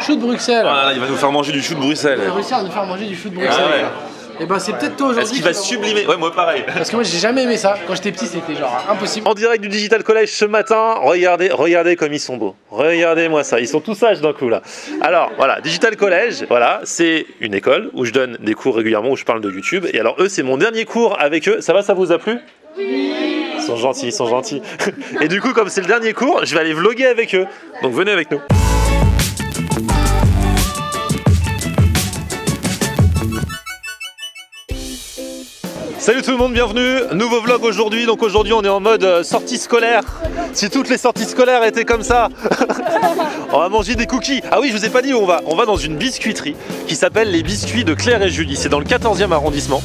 Chou de Bruxelles. Ah là, il va nous faire manger du chou de Bruxelles. Il va réussir à nous faire manger du chou de Bruxelles. Ah ouais. Et ben c'est peut-être toi aujourd'hui. Est-ce qu'il va sublimer? Ouais, moi pareil. Parce que moi j'ai jamais aimé ça. Quand j'étais petit c'était genre impossible. En direct du Digital College ce matin, regardez comme ils sont beaux. Regardez-moi ça, ils sont tous sages d'un coup là. Alors voilà, Digital College, voilà, c'est une école où je donne des cours régulièrement, où je parle de YouTube. Et alors eux, c'est mon dernier cours avec eux. Ça va, ça vous a plu? Oui. Ils sont gentils, ils sont gentils. Et du coup, comme c'est le dernier cours, je vais aller vlogger avec eux. Donc venez avec nous. Salut tout le monde, bienvenue, nouveau vlog aujourd'hui. Donc aujourd'hui on est en mode sortie scolaire. Si toutes les sorties scolaires étaient comme ça. On va manger des cookies. Ah oui, je vous ai pas dit où on va. On va dans une biscuiterie qui s'appelle les biscuits de Claire et Julie. C'est dans le 14e arrondissement.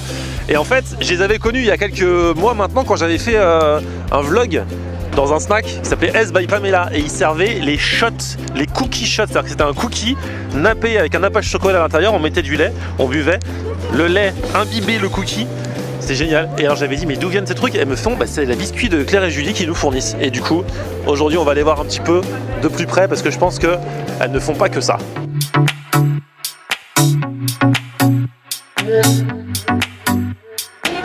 Et en fait, je les avais connus il y a quelques mois maintenant quand j'avais fait un vlog dans un snack qui s'appelait S by Pamela. Et ils servaient les shots, les cookies shots. C'est-à-dire que c'était un cookie nappé avec un nappage chocolat à l'intérieur. On mettait du lait, on buvait. Le lait imbibait le cookie. C'est génial. Et alors j'avais dit mais d'où viennent ces trucs? Elles me font c'est la biscuit de Claire et Julie qui nous fournissent. Et du coup aujourd'hui on va aller voir un petit peu de plus près parce que je pense qu'elles ne font pas que ça.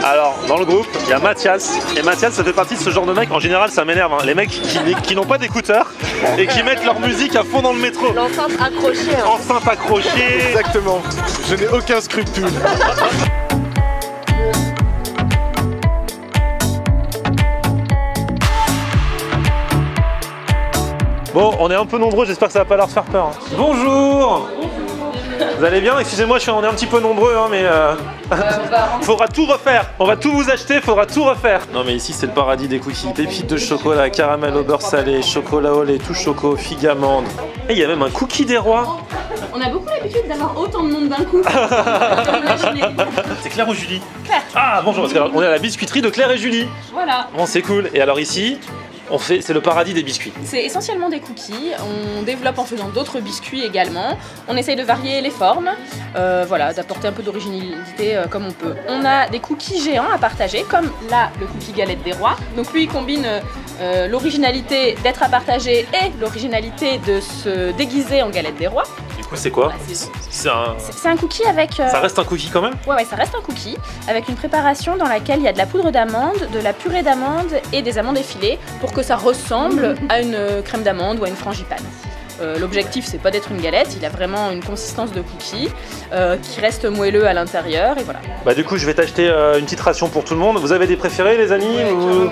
Alors dans le groupe il y a Mathias. Et Mathias ça fait partie de ce genre de mec. En général ça m'énerve hein. Les mecs qui n'ont pas d'écouteurs et qui mettent leur musique à fond dans le métro. L'enceinte accrochée hein. Enceinte accrochée. Exactement. Je n'ai aucun scrupule. Bon, on est un peu nombreux, j'espère que ça va pas leur faire peur. Bonjour. Vous allez bien? Excusez-moi, on est un petit peu nombreux, hein, mais faudra tout refaire. On va tout vous acheter, faudra tout refaire. Non mais ici c'est le paradis des cookies. Pépites de chocolat, caramel au beurre salé, chocolat au lait, tout choco, figue amande. Et il y a même un cookie des rois. On a beaucoup l'habitude d'avoir autant de monde d'un coup. C'est Claire ou Julie? Claire. Ah bonjour, parce qu'on est à la biscuiterie de Claire et Julie. Voilà. Bon c'est cool. Et alors ici c'est le paradis des biscuits. C'est essentiellement des cookies, on développe en faisant d'autres biscuits également. On essaye de varier les formes, voilà, d'apporter un peu d'originalité comme on peut. On a des cookies géants à partager, comme là, le cookie galette des rois. Donc lui, il combine l'originalité d'être à partager et l'originalité de se déguiser en galette des rois. Du coup, c'est quoi? C'est un cookie avec... Ça reste un cookie quand même? Ouais, ça reste un cookie, avec une préparation dans laquelle il y a de la poudre d'amande, de la purée d'amande et des amandes effilées pour que ça ressemble à une crème d'amande ou à une frangipane. L'objectif c'est pas d'être une galette, il a vraiment une consistance de cookie qui reste moelleux à l'intérieur et voilà. Bah du coup je vais t'acheter une petite ration pour tout le monde. Vous avez des préférés les amis ou...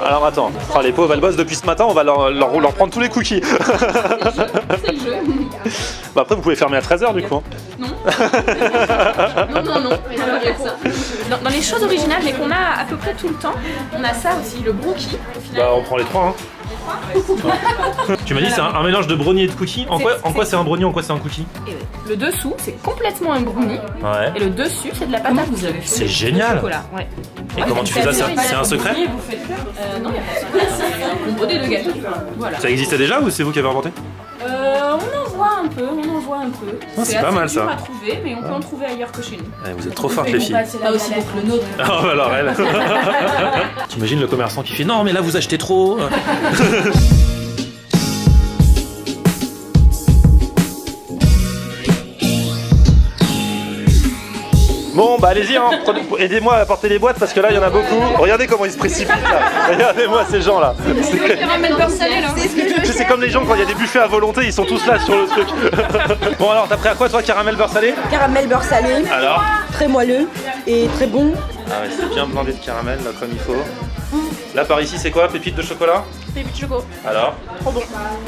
Alors attends, les pauvres elles bossent depuis ce matin, on va leur prendre tous les cookies. C'est le jeu. Bah après vous pouvez fermer à 13h du coup. Hein. Non. non. Dans les choses originales mais qu'on a à peu près tout le temps, on a ça aussi, le brookie. Bah on prend les trois hein. Tu m'as dit c'est un mélange de brownie et de cookie. En quoi c'est un brownie, en quoi c'est un cookie? Le dessous c'est complètement un brownie. Ouais. Et le dessus c'est de la pâte à modeler. C'est génial. Chocolat, ouais. Et comment tu fais ça? C'est un secret? Non, il n'y a pas de secret. C'est un combo des deux gâteaux. Voilà. Ça existait déjà ou c'est vous qui avez inventé? On en voit un peu, c'est pas mal ça. À trouver, mais on peut en trouver ailleurs que chez nous. Ouais, vous êtes trop fortes les filles. Pas aussi beau que le nôtre. Oh alors elle. T'imagines le commerçant qui fait non mais là vous achetez trop. Bon bah allez-y hein, aidez-moi à porter les boîtes parce que là il y en a beaucoup. Regardez comment ils se précipitent là. Regardez-moi ces gens là. C'est comme les gens quand il y a des buffets à volonté, ils sont tous là sur le truc. Bon alors t'as pris à quoi toi? Caramel beurre salé? Caramel beurre salé. Alors? Très moelleux et très bon. Ah ouais, c'est bien blindé de caramel là comme il faut. Là par ici c'est quoi? Pépites de chocolat? Pépites de choco. Alors? Trop bon.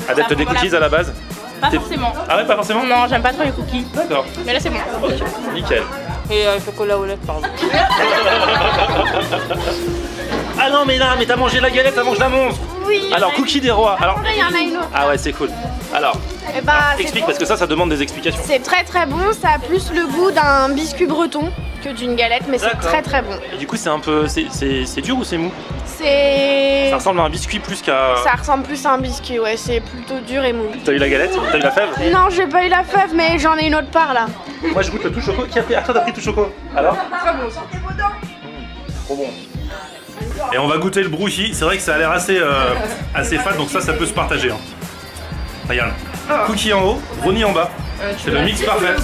Adepte des cookies à la base? Pas forcément. Ah ouais, pas forcément? Non, j'aime pas trop les cookies. D'accord. Mais là c'est bon. Ok, nickel. Et chocolat au lait, pardon. Ah non mais là, mais t'as mangé la galette avant que je la mange. Oui. Alors cookie des rois. Alors. Il y en a une autre. Ah ouais c'est cool. Alors. Et bah, explique parce que ça demande des explications. C'est très très bon, ça a plus le goût d'un biscuit breton que d'une galette, mais c'est très très bon. Et du coup c'est un peu, c'est dur ou c'est mou? C'est... Ça ressemble à un biscuit plus qu'à... Ça ressemble plus à un biscuit, ouais, c'est plutôt dur et mou. T'as eu la galette? T'as eu la fève? Non, j'ai pas eu la fève, mais j'en ai une autre part là. Moi je goûte le tout choco. Qui a pris? Ah toi t'as pris tout choco. Alors? Très bon aussi. Trop bon. Et on va goûter le brookie. C'est vrai que ça a l'air assez fat, donc ça peut se partager. Hein. Regarde. Cookie en haut, brownie en bas. C'est le mix parfait.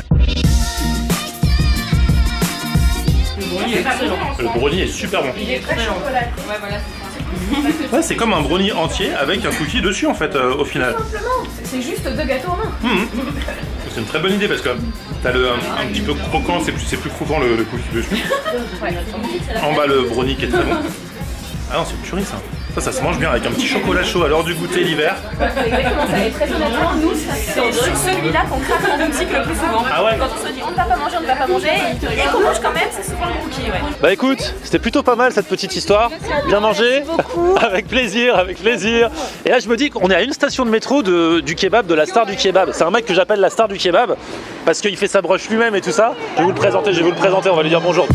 Le brownie est super bon. Il est très chocolat. Ouais, voilà, c'est Ouais, c'est comme un brownie entier avec un cookie dessus en fait au final. c'est juste 2 gâteaux en main. C'est une très bonne idée parce que t'as un petit peu croquant, c'est plus croquant le cookie dessus. En bas le brownie qui est très bon. Ah non, c'est une tuerie ça. Ça se mange bien avec un petit chocolat chaud à l'heure du goûter l'hiver. Exactement ça. Et très honnêtement, nous, c'est sur celui-là qu'on craque en boutique le plus souvent. Ah ouais. Quand on se dit on ne va pas manger, on ne va pas manger, et qu'on mange quand même, c'est souvent le cookie, ouais. Bah écoute, c'était plutôt pas mal cette petite histoire. Bien mangé. Avec plaisir, avec plaisir. Et là je me dis qu'on est à une station de métro du kebab, de la star du kebab. C'est un mec que j'appelle la star du kebab parce qu'il fait sa broche lui-même et tout ça. Je vais vous le présenter, on va lui dire bonjour.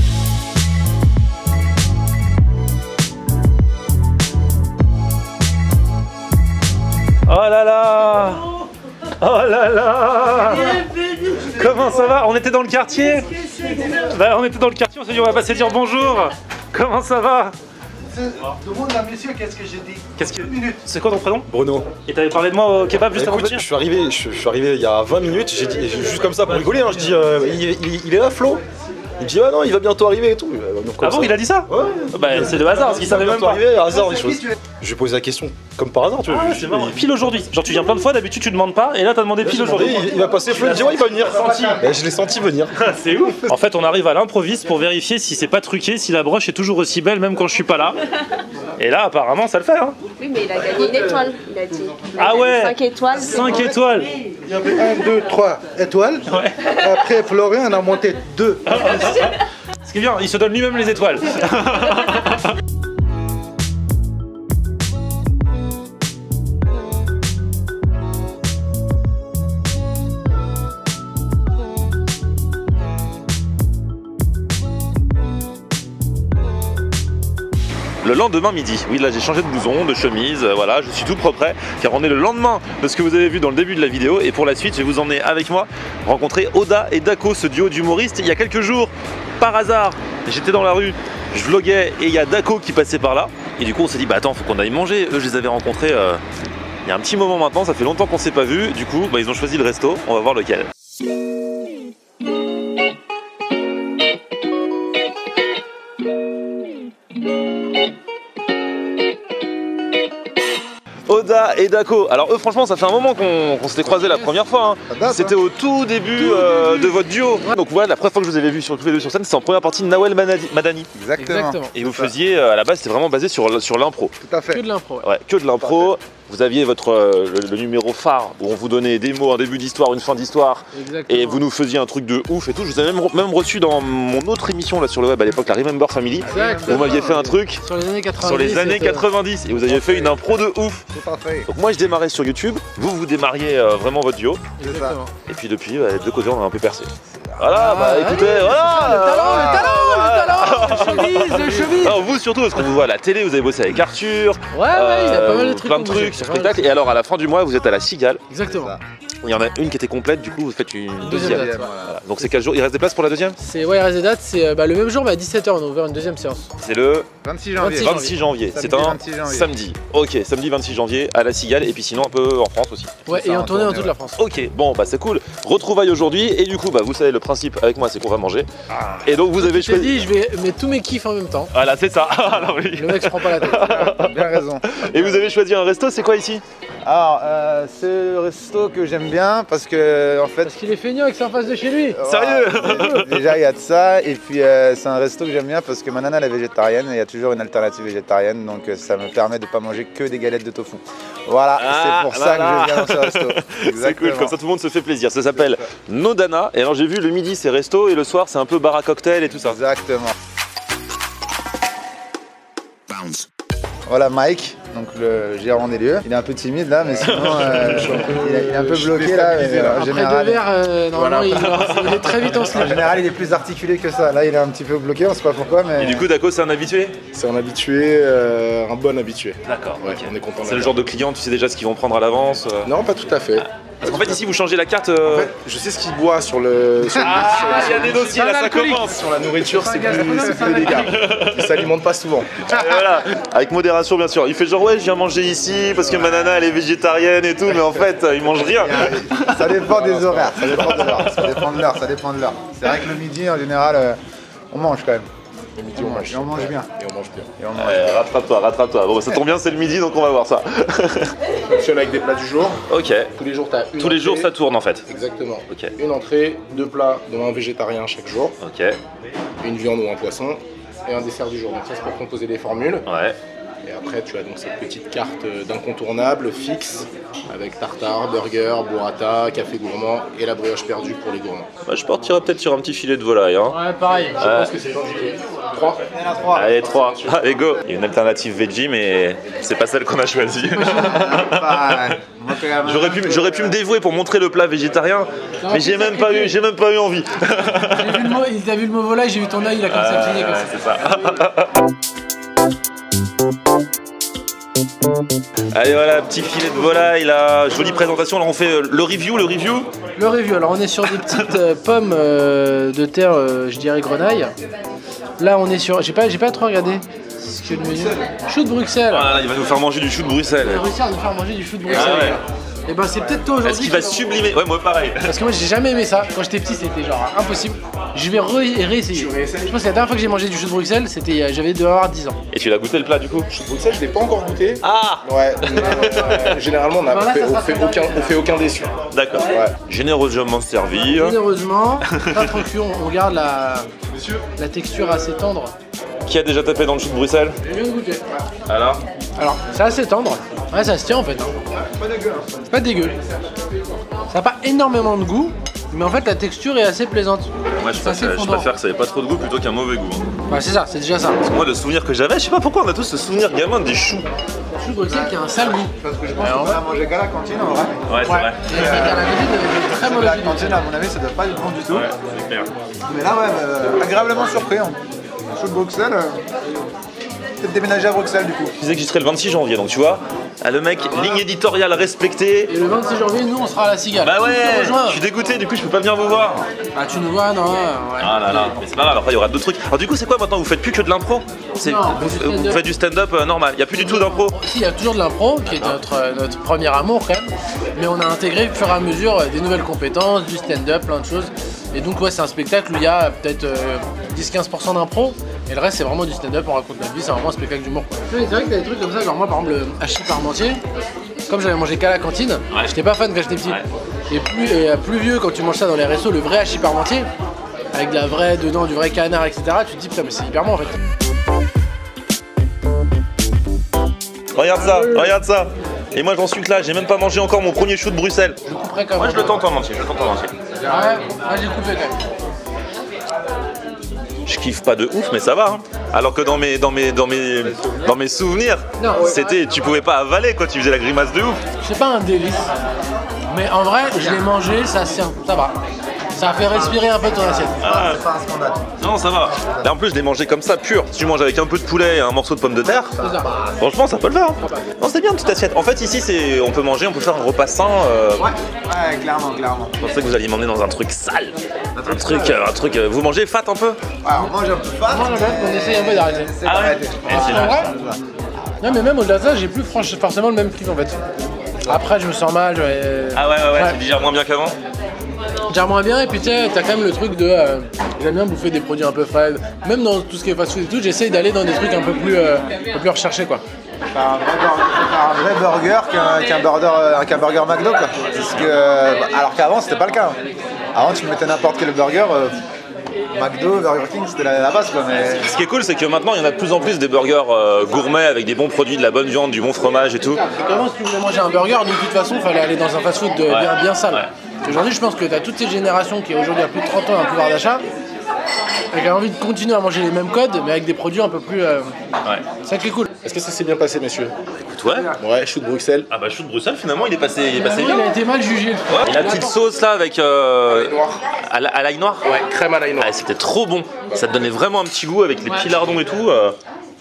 Oh là là! Oh là là! Comment ça va? On était dans le quartier? Bah, on était dans le quartier, on s'est dit on va passer dire bonjour! Comment ça va? Demande à monsieur qu'est-ce que j'ai dit. Qu'est-ce que... C'est quoi ton prénom? Bruno. Et t'avais parlé de moi au kebab juste avant de Écoute, venir? je suis arrivé il y a 20 minutes, j'ai dit, juste comme ça pour rigoler, hein, je dis il est là Flo? Il me dit ah non il va bientôt arriver et tout. Donc, Ah bon, il a dit ça? Ouais. Bah c'est de hasard, parce qu'il savait même pas. Arrivé, hasard des choses. Je vais poser la question comme par hasard, tu vois. Ah ouais, c'est marrant. Pile aujourd'hui. Genre tu viens plein de fois, d'habitude tu demandes pas, et là t'as demandé pile aujourd'hui. Il va passer, Flo, il dit ouais il va venir. Et je l'ai senti venir. C'est ouf. En fait on arrive à l'improviste pour vérifier si c'est pas truqué, si la broche est toujours aussi belle même quand je suis pas là. Et là apparemment ça le fait hein. Oui, mais il a gagné une étoile, il a dit. Ah ouais. 5 étoiles. 5 étoiles. Il y avait 1, 2, 3 étoiles. Ouais. Après Florian en a monté 2. Ce qui est bien, il se donne lui-même les étoiles. Le lendemain midi, oui là j'ai changé de blouson, de chemise, voilà, je suis tout propre car on est le lendemain de ce que vous avez vu dans le début de la vidéo et pour la suite je vais vous emmener avec moi rencontrer Oda et Dako, ce duo d'humoristes. Il y a quelques jours, par hasard, j'étais dans la rue, je vloguais et il y a Dako qui passait par là et du coup on s'est dit bah attends faut qu'on aille manger. Eux je les avais rencontrés il y a un petit moment maintenant, ça fait longtemps qu'on s'est pas vu, du coup bah, ils ont choisi le resto, on va voir lequel. Oda et Dako. Alors eux franchement ça fait un moment qu'on s'était croisés la première fois hein. C'était au tout début de votre duo. Donc voilà, la première fois que je vous avais vu tous les deux sur scène, c'est en première partie de Nawel Madani. Exactement. Et vous faisiez à la base c'était vraiment basé sur l'impro. Tout à fait. Que de l'impro. Ouais, que de l'impro. Vous aviez votre le numéro phare où on vous donnait des mots, un début d'histoire, une fin d'histoire. Exactement. Et vous nous faisiez un truc de ouf et tout. Je vous avais même reçu dans mon autre émission là sur le web à l'époque, la Remember Family. Exactement. Vous m'aviez fait un truc Sur les années 90. sur les années 90 et vous aviez fait une impro de ouf. Tout à fait. Donc moi je démarrais sur YouTube, vous démarriez vraiment votre duo. Exactement. Et puis depuis, les deux côtés on a un peu percé. Voilà, bah écoutez, allez, voilà. le talent, le showbiz. Alors vous surtout, parce qu'on vous voit à la télé, vous avez bossé avec Arthur. Ouais, il y a pas mal de trucs. Plein de trucs sur spectacle. Et alors à la fin du mois, vous êtes à la Cigale. Exactement. Il y en a une qui était complète, du coup vous faites une Deuxième deuxième. date, voilà. Voilà. Donc c'est quel jour? Il reste des places pour la deuxième? C'est ouais, il reste des dates, c'est le même jour, mais à 17h, on a ouvert une deuxième séance. C'est le 26 janvier. 26 janvier. C'est un 26 janvier. samedi. Ok, samedi 26 janvier à la Cigale et puis sinon un peu en France aussi. Ouais, C'est et ça, en tournée dans tournée, toute la France. Ok, bon bah c'est cool. Retrouvailles aujourd'hui et du coup bah vous savez le principe avec moi c'est qu'on va manger. Et donc vous avez Je t'ai choisi. dit, je vais mettre tous mes kiffs en même temps. Voilà c'est ça. Alors, oui. Le mec se prend pas la tête. Bien raison. Et vous avez choisi un resto, c'est quoi ici? Alors, c'est le resto que j'aime bien parce que en fait. Parce qu'il est feignant et que c'est en face de chez lui. Sérieux? Déjà il y a de ça et puis c'est un resto que j'aime bien parce que ma nana elle est végétarienne et il y a toujours une alternative végétarienne donc ça me permet de pas manger que des galettes de tofu. Voilà, c'est pour ça que je viens dans ce resto. C'est cool, comme ça tout le monde se fait plaisir. Ça s'appelle Nodana et alors j'ai vu le midi c'est resto et le soir c'est un peu bar à cocktail et tout ça. Exactement. Voilà Mike, donc le gérant des lieux. Il est un peu timide là, mais sinon il est un peu bloqué là. Mais, en Après général, deux verres, normalement, il est très vite en en slip. général, il est plus articulé que ça. Là, il est un petit peu bloqué, on sait pas pourquoi, mais. Et du coup Dako c'est un habitué? C'est un habitué, un bon habitué. D'accord, Ouais, ok. on est content. C'est le genre de client, tu sais déjà ce qu'ils vont prendre à l'avance Non, pas tout à fait. Parce qu'en fait, ici, vous changez la carte. En fait, je sais ce qu'il boit sur le. Ah, il y a des dossiers, là, ça commence. Sur la nourriture, c'est plus délicat. Il s'alimente pas souvent. Et voilà, avec modération, bien sûr. Il fait genre, ouais, je viens manger ici parce que ma nana, elle est végétarienne et tout, mais en fait, il mange rien. Ça dépend des horaires, ça dépend de l'heure, ça dépend de l'heure. C'est vrai que le midi, en général, on mange quand même. Le midi, on mange. Et on mange bien. Et on mange bien. Et on mange bien. Rattrape-toi, rattrape-toi. Bon, ça tombe bien, c'est le midi, donc on va voir ça. On fonctionne avec des plats du jour. Ok. Tous les jours, tu as une Tous les jours, entrée. ça tourne en fait. Exactement. Ok. Une entrée, 2 plats, dont un végétarien chaque jour, Ok. une viande ou un poisson, et un dessert du jour. Donc ça, c'est pour composer des formules. Ouais. Et après, tu as donc cette petite carte d'incontournable fixe avec tartare, burger, burrata, café gourmand et la brioche perdue pour les gourmands. Bah, je partirais peut-être sur un petit filet de volaille. Hein. Ouais, pareil. Je pense que c'est le temps du 3. Il y en a 3. Allez, 3. Allez, go. Il y a une alternative veggie, mais c'est pas celle qu'on a choisie. J'aurais pu me dévouer pour montrer le plat végétarien, mais j'ai même pas eu envie. Il t'a vu le mot volaille, j'ai vu ton œil, il a commencé à cligner comme ça. C'est ça. Allez voilà, petit filet de volaille là, jolie présentation, là on fait le review. Le review, alors on est sur des petites pommes de terre, je dirais grenaille. Là on est sur, j'ai pas trop regardé ce que le menu. Chou de Bruxelles. Voilà, il va nous faire manger du chou de Bruxelles. Il va réussir à nous faire manger du chou de Bruxelles. Ah ouais. Et ben c'est peut-être toi aujourd'hui. Est-ce qu'il va sublimer? Ouais, moi pareil. Parce que moi j'ai jamais aimé ça. Quand j'étais petit c'était genre impossible. Je vais réessayer. Je pense que la dernière fois que j'ai mangé du chou de Bruxelles, c'était j'avais dû avoir 10 ans. Et tu l'as goûté le plat du coup? Bruxelles, je l'ai pas encore goûté. Ah Ouais, mais, généralement on fait aucun déçu. d'accord. Ouais. Généreusement servi. Généreusement, pas trop cuit, on garde la texture assez tendre. Qui a déjà tapé dans le chou de Bruxelles? Je viens de goûter. Alors? Alors, c'est assez tendre. Ouais, ça se tient en fait. C'est pas dégueu. Ça n'a pas énormément de goût, mais en fait la texture est assez plaisante. Moi je C'est assez fondant. préfère que ça ait pas trop de goût plutôt qu'un mauvais goût. Ouais, c'est ça, c'est déjà ça. Moi le souvenir que j'avais, je sais pas pourquoi on a tous ce souvenir gamin des choux. Le chou de Bruxelles qui a un sale goût. Parce que je pense qu'on a mangé qu'à la cantine en vrai. Ouais, c'est vrai. Et la cantine de très mauvais La goût. cantine, à mon avis, ça doit pas être bon du tout. Ouais, c'est clair. Mais là, ouais, agréablement surpris. Hein. Chou de Bruxelles, peut-être déménager à Bruxelles du coup. Je disais que j'y serais le 26 janvier, donc tu vois, ah, le mec, ligne éditoriale respectée. Et le 26 janvier, nous on sera à la Cigale. Bah On se ouais, rejoint. je suis dégoûté, du coup je peux pas venir vous voir. Ah tu nous vois, non, ouais. Ah là là, mais c'est pas grave, après il y aura d'autres trucs. Alors du coup c'est quoi maintenant, vous faites plus que de l'impro? Non, Vous faites du stand-up normal, il y a plus du tout d'impro? Si, il y a toujours de l'impro, qui est notre premier amour quand même. Mais on a intégré au fur et à mesure des nouvelles compétences, du stand-up, plein de choses. Et donc ouais, c'est un spectacle où il y a peut-être 10-15% d'impro. Et le reste c'est vraiment du stand-up, on raconte notre vie, c'est vraiment un spectacle d'humour. C'est vrai que t'as des trucs comme ça, genre moi par exemple le hachis parmentier, comme j'avais mangé qu'à la cantine, Ouais. j'étais pas fan quand j'étais petit. Ouais. Et plus vieux, quand tu manges ça dans les restos, le vrai hachis parmentier, avec de la vraie dedans, du vrai canard, etc., tu te dis putain mais c'est hyper bon en fait. Regarde ça. Et moi j'en suis que là, j'ai même pas mangé encore mon premier chou de Bruxelles. Je couperais quand même. Moi je le tente en entier, Ouais, moi j'ai coupé quand même. Je kiffe pas de ouf, mais ça va. Hein. Alors que dans mes souvenirs, Non, c'était, tu pouvais pas avaler quand tu faisais la grimace de ouf. C'est pas un délice, mais en vrai, je l'ai mangé, ça se tient, ça va. Ça a fait respirer un peu ton assiette. Ah, C'est pas un scandale. non, ça va. Là en plus, je l'ai mangé comme ça, pur. Si tu manges avec un peu de poulet et un morceau de pomme de terre, C'est ça. franchement, ça peut le faire. Hein. Non, c'est bien une petite assiette. En fait, ici, on peut manger, on peut faire un repas sain. Ouais, clairement. Je pensais que vous alliez m'emmener dans un truc sale. Un truc. Vous mangez fat un peu? Ouais, on mange un peu fat. Moi, on essaye un peu d'arrêter. C'est arrêté. c'est En vrai, non, mais même au-delà de ça, j'ai plus forcément le même kiff en fait. Après, je me sens mal, Ah ouais, tu digères moins bien qu'avant? j'aime moins bien, et puis tu sais, t'as quand même le truc de. J'aime bien bouffer des produits un peu frais. Même dans tout ce qui est fast food et tout, j'essaye d'aller dans des trucs un peu plus recherchés quoi. Faire un vrai burger qu'un burger McDo quoi. Parce que, alors qu'avant c'était pas le cas. Avant tu mettais n'importe quel burger, McDo, Burger King c'était la base quoi. Mais... Ce qui est cool, c'est que maintenant, il y en a de plus en plus des burgers gourmets avec des bons produits, de la bonne viande, du bon fromage et tout. Comment si tu voulais manger un burger, de toute façon, il fallait aller dans un fast food bien sale. Ouais. Aujourd'hui, je pense que tu as toutes ces générations qui aujourd'hui à plus de 30 ans un pouvoir d'achat et qui ont envie de continuer à manger les mêmes codes, mais avec des produits un peu plus. Ouais. C'est ça qui est cool. Est-ce que ça s'est bien passé, messieurs? Écoute, ouais. Ouais, chou de Bruxelles. Ah bah, chou de Bruxelles, finalement, il est passé Il bien. a été mal jugé. Et la petite sauce là avec Noir. à l'ail noir. Ouais, crème à l'ail noir. Ah, c'était trop bon. Ça te donnait vraiment un petit goût avec les petits lardons et tout.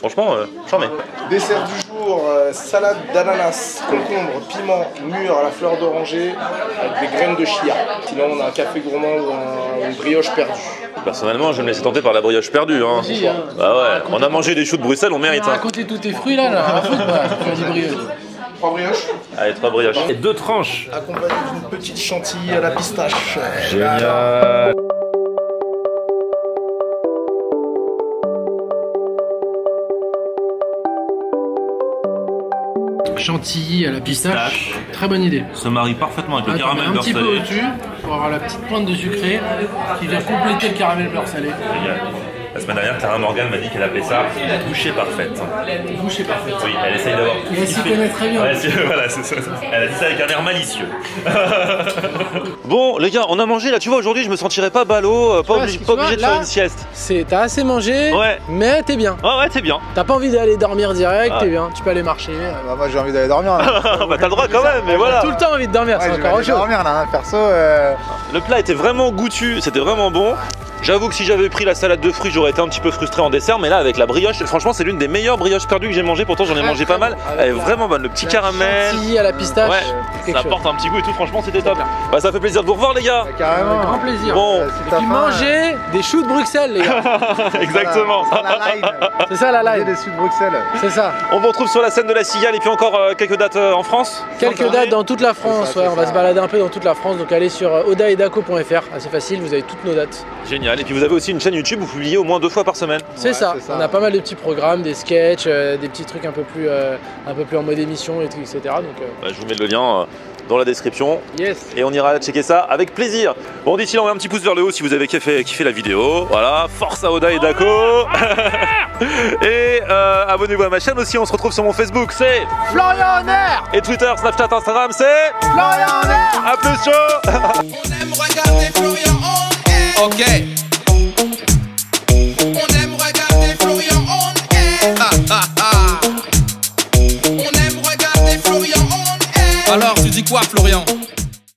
Franchement, charmé. Dessert du jour, salade d'ananas, concombre, piment, mûr à la fleur d'oranger avec des graines de chia. Sinon on a un café gourmand ou une brioche perdue. Personnellement, je vais me laisser tenter par la brioche perdue. Hein. Vas-y, hein. Bah ouais, on a mangé des choux de Bruxelles, on mérite. À côté de tous tes fruits là, à foutre, tu vas brioche. 3 brioches. Allez, 3 brioches. Et 2 tranches. Accompagné d'une petite chantilly à la pistache. Génial. Chantilly à la pistache, très bonne idée. Se marie parfaitement avec le Ah, caramel un beurre petit peu salé. au-dessus pour avoir la petite pointe de sucré qui vient compléter le caramel beurre salé. Génial. La semaine dernière, Clara Morgan m'a dit qu'elle appelait ça bouchée parfaite. Bouchée parfaite. Oui, elle essaye d'avoir. Et elle s'y connaît très bien. Ouais, voilà, c'est ça. Elle a dit ça avec un air malicieux. Bon, les gars, on a mangé là. Tu vois, aujourd'hui, je me sentirais pas ballot, pas obligé de faire une sieste. T'as assez mangé, Ouais. mais t'es bien. Ouais, t'es bien. T'as pas envie d'aller dormir direct, Ah. t'es bien. Tu peux aller marcher. Bah, moi j'ai envie d'aller dormir. Hein. Bah, t'as le droit quand même, mais voilà. Tout le temps envie de dormir, Ouais, c'est je vais encore aller autre chose. dormir là, hein. Perso. Le plat était vraiment goûtu, c'était vraiment bon. J'avoue que si j'avais pris la salade de fruits, j'aurais été un petit peu frustré en dessert, mais là avec la brioche, franchement c'est l'une des meilleures brioches perdues que j'ai mangées, pourtant j'en ai mangé pas mal. Elle est vraiment bonne, le petit caramel. Chantilly à la pistache. Ouais, quelque ça chose. apporte un petit goût et tout, franchement c'était top. Bah ça fait plaisir de vous revoir les gars. Carrément. Avec grand plaisir. Bon, Si Et t'as puis faim, manger des choux de Bruxelles, les gars. exactement. C'est la line. C'est ça la Manger live. des sud de Bruxelles. C'est ça. On vous retrouve sur la scène de la Cigale et puis encore quelques dates en France. Quelques dates dans toute la France. C'est ça, Ouais, c'est on va ça. se balader un peu dans toute la France. Donc allez sur odaedaco.fr. Assez facile, vous avez toutes nos dates. Génial, et puis vous avez aussi une chaîne YouTube, vous publiez au moins 2 fois par semaine. C'est Ouais, ça. c'est ça. On a pas mal de petits programmes, des sketchs, des petits trucs un peu plus en mode émission et tout, etc. Donc Bah, je vous mets le lien dans la description. yes. Et on ira checker ça avec plaisir. Bon, d'ici là, on met un petit pouce vers le haut si vous avez kiffé la vidéo. Voilà, force à Oda et Daco. Et abonnez-vous à ma chaîne aussi, on se retrouve sur mon Facebook, c'est Florian Honner. et Twitter, Snapchat, Instagram, c'est Florian Honner. à plus chaud. On aime regarder Florian on air. Ok. On aime regarder Florian on air. On aime regarder Florian on air. Alors tu dis quoi Florian?